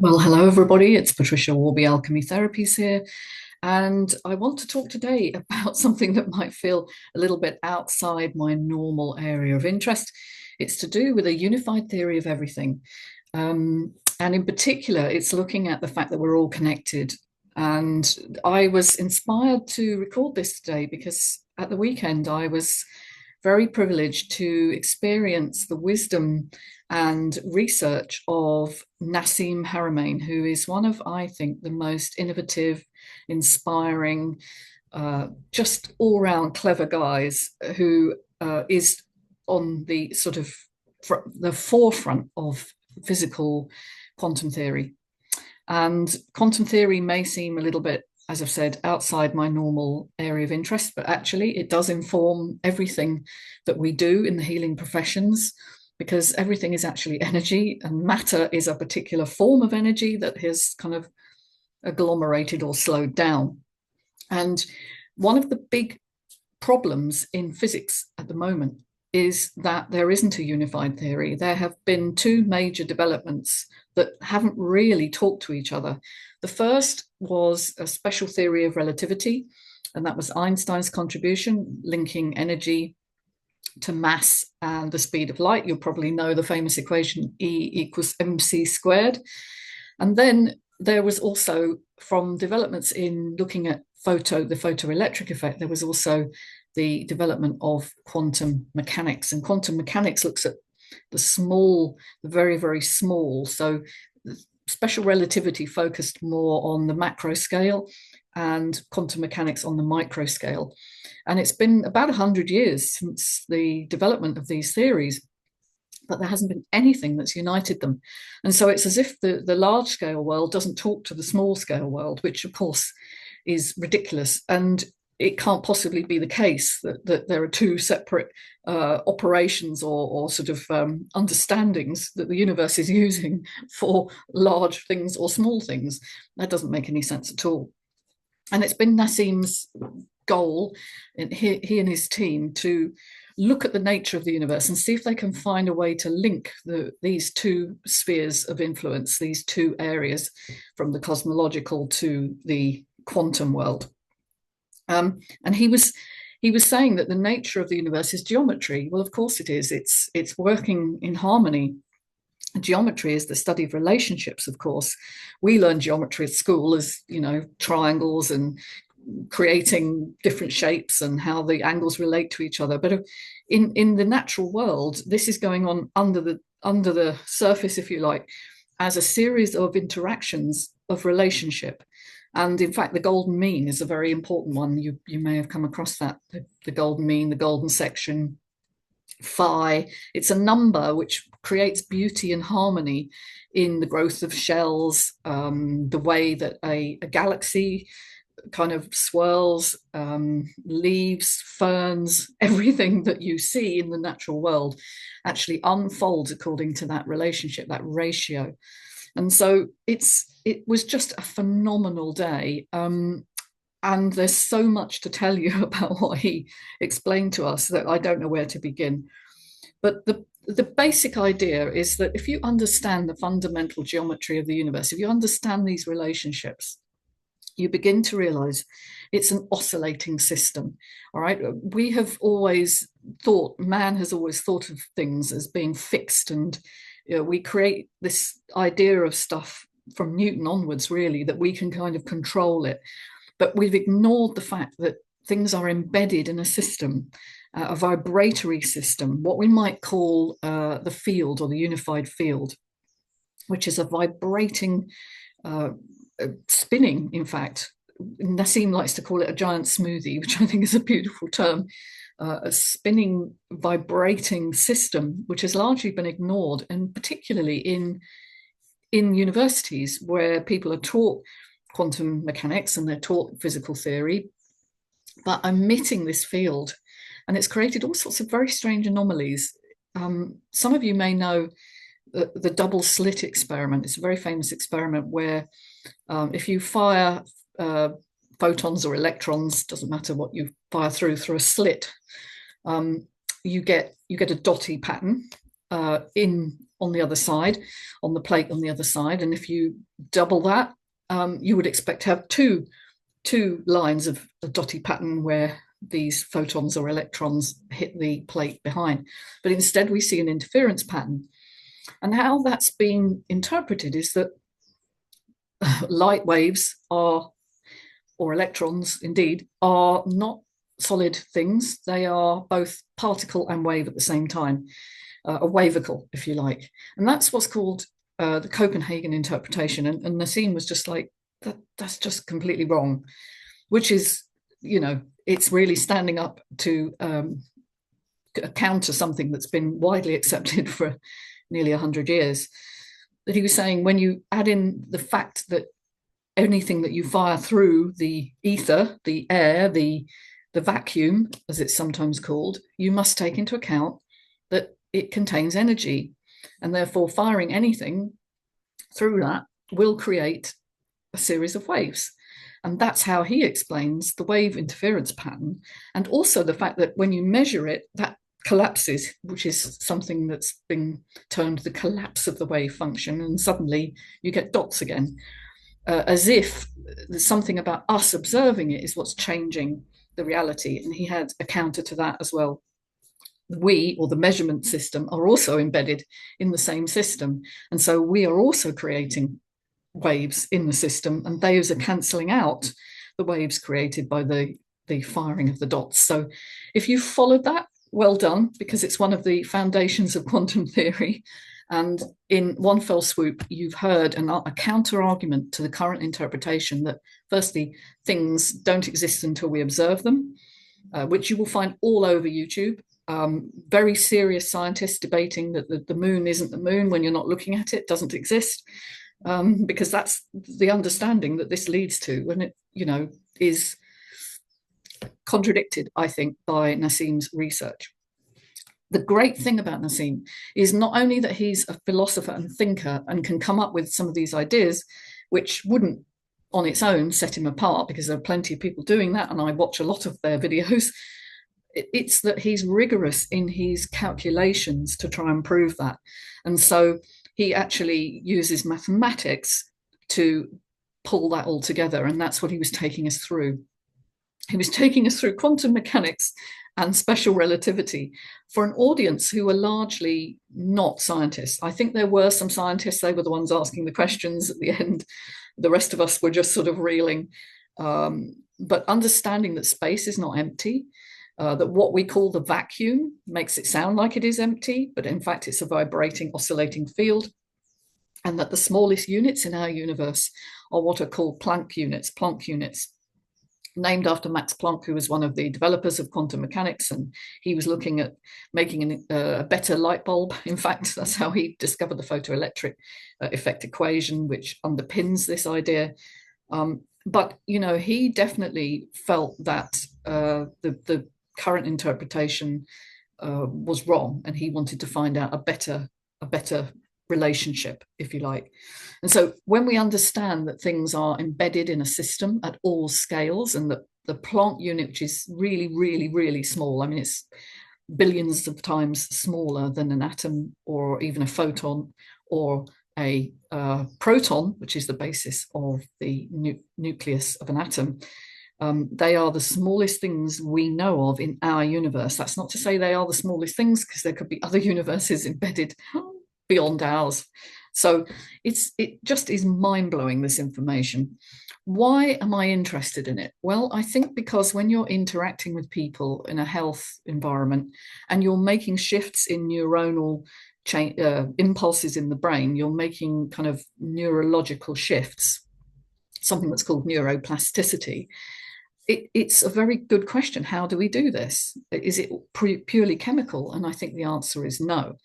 Well, hello everybody. It's Patricia Warby Alchemy Therapies here, and I want to talk today about something that might feel a little bit outside my normal area of interest. It's to do with a unified theory of everything. And in particular, it's looking at the fact that we're all connected. And I was inspired to record this today because at the weekend I was very privileged to experience the wisdom and research of Nassim Haramein, who is one of, I think, the most innovative, inspiring, just all round clever guys who is on the sort of the forefront of physical quantum theory. And quantum theory may seem a little bit, as I've said, outside my normal area of interest, but actually it does inform everything that we do in the healing professions, because everything is actually energy, and matter is a particular form of energy that has kind of agglomerated or slowed down. And one of the big problems in physics at the moment is that there isn't a unified theory. There have been two major developments that haven't really talked to each other. The first was a special theory of relativity, and that was Einstein's contribution, linking energy to mass and the speed of light. You'll probably know the famous equation E equals mc squared. And then there was also, from developments in looking at the photoelectric effect, there was also the development of quantum mechanics. And quantum mechanics looks at the small, the very, very small. So special relativity focused more on the macro scale and quantum mechanics on the micro scale. And it's been about 100 years since the development of these theories, but there hasn't been anything that's united them. And so it's as if the large scale world doesn't talk to the small scale world, which of course is ridiculous. And it can't possibly be the case that there are two separate operations or sort of understandings that the universe is using for large things or small things. That doesn't make any sense at all. And it's been Nassim's goal, he and his team, to look at the nature of the universe and see if they can find a way to link these two spheres of influence, these two areas, from the cosmological to the quantum world. And he was saying that the nature of the universe is geometry. Well, of course it is. It's working in harmony. Geometry is the study of relationships, of course. We learn geometry at school as, triangles and creating different shapes and how the angles relate to each other. But in the natural world, this is going on under the surface, if you like, as a series of interactions of relationship. And in fact, the golden mean is a very important one. You may have come across that, the golden mean, the golden section, phi. It's a number which creates beauty and harmony in the growth of shells, the way that a galaxy kind of swirls, leaves, ferns, everything that you see in the natural world actually unfolds according to that relationship, that ratio. And so it was just a phenomenal day. And there's so much to tell you about what he explained to us that I don't know where to begin. But the basic idea is that if you understand the fundamental geometry of the universe, if you understand these relationships, you begin to realize it's an oscillating system. All right. We have always thought, man has always thought of things as being fixed, and we create this idea of stuff from Newton onwards, really, that we can kind of control it. But we've ignored the fact that things are embedded in a system, a vibratory system, what we might call the field, or the unified field, which is a vibrating, spinning, in fact. Nassim likes to call it a giant smoothie, which I think is a beautiful term. A spinning, vibrating system, which has largely been ignored, and particularly in universities where people are taught quantum mechanics and they're taught physical theory, but omitting this field. And it's created all sorts of very strange anomalies. Some of you may know the double slit experiment. It's a very famous experiment where if you fire photons or electrons, doesn't matter what you fire through a slit, you get a dotty pattern on the other side, on the plate on the other side. And if you double that, you would expect to have two lines of a dotty pattern where these photons or electrons hit the plate behind. But instead, we see an interference pattern. And how that's been interpreted is that light waves are, or electrons indeed, are not solid things. They are both particle and wave at the same time, a wavicle, if you like. And that's what's called the Copenhagen interpretation. And Nassim was just like, that's just completely wrong, which is, it's really standing up to counter something that's been widely accepted for nearly 100 years. That he was saying, when you add in the fact that anything that you fire through the ether, the air, the vacuum, as it's sometimes called, you must take into account that it contains energy. And therefore, firing anything through that will create a series of waves. And that's how he explains the wave interference pattern. And also the fact that when you measure it, that collapses, which is something that's been termed the collapse of the wave function. And suddenly you get dots again, as if there's something about us observing it is what's changing the reality. And he had a counter to that as well. We, or the measurement system, are also embedded in the same system. And so we are also creating waves in the system, and those are cancelling out the waves created by the firing of the dots. So if you followed that, well done, because it's one of the foundations of quantum theory. And in one fell swoop, you've heard a counter argument to the current interpretation that, firstly, things don't exist until we observe them, which you will find all over YouTube. Very serious scientists debating that the moon isn't the moon when you're not looking at it, doesn't exist, because that's the understanding that this leads to, and it, is contradicted, I think, by Nassim's research. The great thing about Nassim is not only that he's a philosopher and thinker and can come up with some of these ideas, which wouldn't on its own set him apart, because there are plenty of people doing that, and I watch a lot of their videos. It's that he's rigorous in his calculations to try and prove that. And so he actually uses mathematics to pull that all together. And that's what he was taking us through. He was taking us through quantum mechanics and special relativity for an audience who were largely not scientists. I think there were some scientists, they were the ones asking the questions at the end. The rest of us were just sort of reeling. But understanding that space is not empty, that what we call the vacuum makes it sound like it is empty, but in fact it's a vibrating, oscillating field, and that the smallest units in our universe are what are called Planck units, named after Max Planck, who was one of the developers of quantum mechanics, and he was looking at making a better light bulb. In fact, that's how he discovered the photoelectric effect equation, which underpins this idea. But, he definitely felt that the current interpretation was wrong, and he wanted to find out a better relationship, if you like. And so when we understand that things are embedded in a system at all scales, and that the Planck unit, which is really, really, really small, I mean, it's billions of times smaller than an atom or even a photon or a proton, which is the basis of the nucleus of an atom, they are the smallest things we know of in our universe. That's not to say they are the smallest things, because there could be other universes embedded beyond ours. So it just is mind-blowing, this information. Why am I interested in it? Well, I think because when you're interacting with people in a health environment and you're making shifts in neuronal impulses in the brain, you're making kind of neurological shifts, something that's called neuro-plasticity. It's a very good question. How do we do this? Is it purely chemical? And I think the answer is no.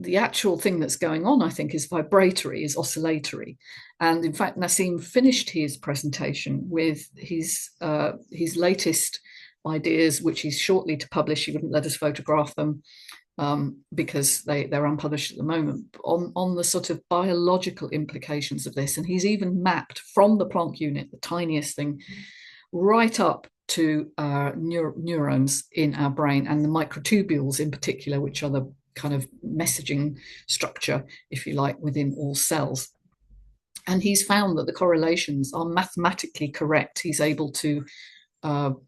The actual thing that's going on, I think, is vibratory, is oscillatory. And in fact, Nassim finished his presentation with his latest ideas, which he's shortly to publish. He wouldn't let us photograph them because they're unpublished at the moment, on the sort of biological implications of this. And he's even mapped from the Planck unit, the tiniest thing, right up to neurons in our brain, and the microtubules in particular, which are the kind of messaging structure, if you like, within all cells. And he's found that the correlations are mathematically correct. He's able to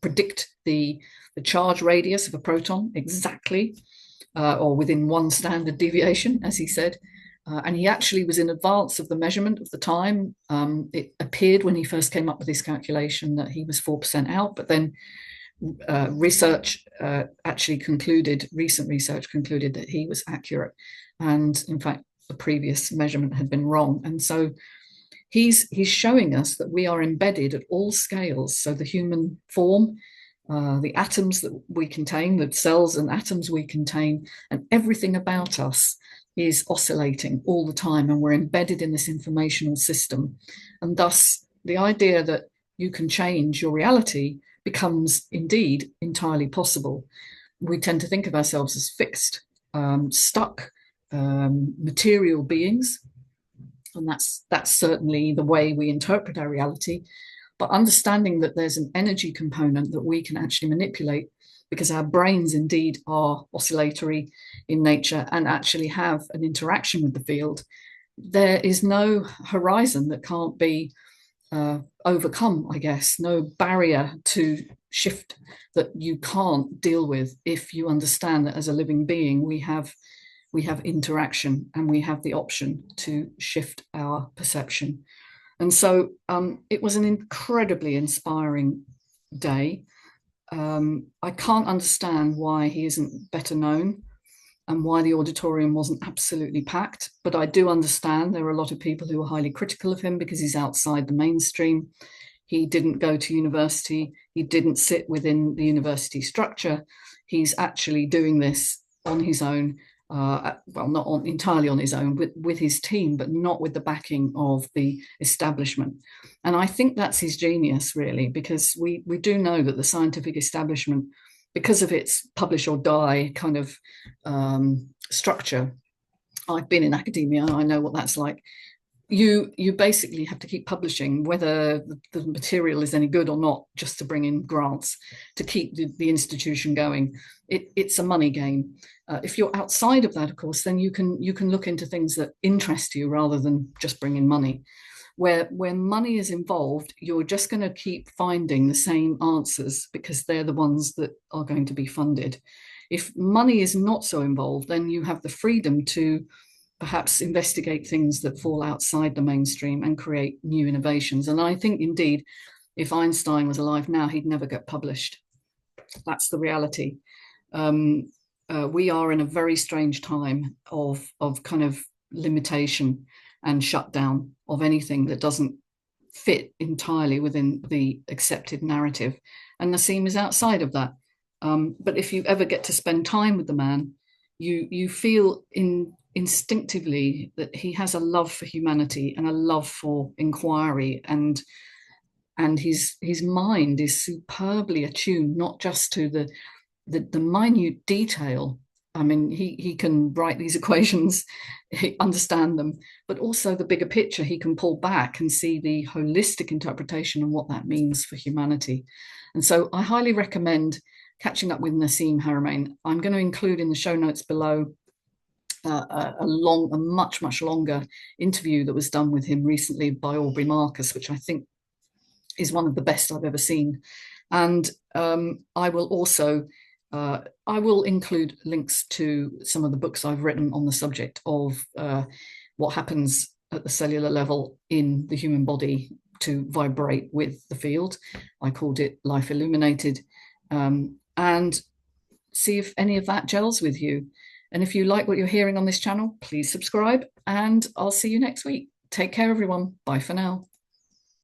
predict the charge radius of a proton exactly, or within one standard deviation, as he said. And he actually was in advance of the measurement of the time. It appeared when he first came up with his calculation that he was 4% out, but then research actually concluded, recent research concluded that he was accurate. And in fact, the previous measurement had been wrong. And so he's showing us that we are embedded at all scales. So the human form, the atoms that we contain, the cells and atoms we contain, and everything about us is oscillating all the time, and we're embedded in this informational system. And thus, the idea that you can change your reality becomes indeed entirely possible. We tend to think of ourselves as fixed, stuck, material beings, and that's certainly the way we interpret our reality. But understanding that there's an energy component that we can actually manipulate, because our brains indeed are oscillatory in nature and actually have an interaction with the field, there is no horizon that can't be overcome, I guess, no barrier to shift that you can't deal with if you understand that as a living being we have interaction and we have the option to shift our perception. And so it was an incredibly inspiring day. I can't understand why he isn't better known and why the auditorium wasn't absolutely packed, but I do understand there are a lot of people who are highly critical of him because he's outside the mainstream. He didn't go to university. He didn't sit within the university structure. He's actually doing this on his own. Well, not entirely on his own, with his team, but not with the backing of the establishment. And I think that's his genius, really, because we do know that the scientific establishment, because of its publish or die kind of structure, I've been in academia, I know what that's like. You basically have to keep publishing, whether the material is any good or not, just to bring in grants to keep the institution going. It's a money game. If you're outside of that, of course, then you can look into things that interest you rather than just bring in money. Where money is involved, you're just going to keep finding the same answers because they're the ones that are going to be funded. If money is not so involved, then you have the freedom to perhaps investigate things that fall outside the mainstream and create new innovations. And I think indeed, if Einstein was alive now, he'd never get published. That's the reality. We are in a very strange time of kind of limitation and shutdown of anything that doesn't fit entirely within the accepted narrative. And Nassim is outside of that. But if you ever get to spend time with the man, you feel instinctively that he has a love for humanity and a love for inquiry, and his mind is superbly attuned not just to the minute detail. I mean, he can write these equations, understand them, but also the bigger picture. He can pull back and see the holistic interpretation and what that means for humanity. And so I highly recommend catching up with Nassim Haramein. I'm going to include in the show notes below a much longer interview that was done with him recently by Aubrey Marcus, which I think is one of the best I've ever seen. And I will also include links to some of the books I've written on the subject of what happens at the cellular level in the human body to vibrate with the field. I called it Life Illuminated, and see if any of that gels with you. And if you like what you're hearing on this channel, please subscribe, and I'll see you next week. Take care, everyone. Bye for now.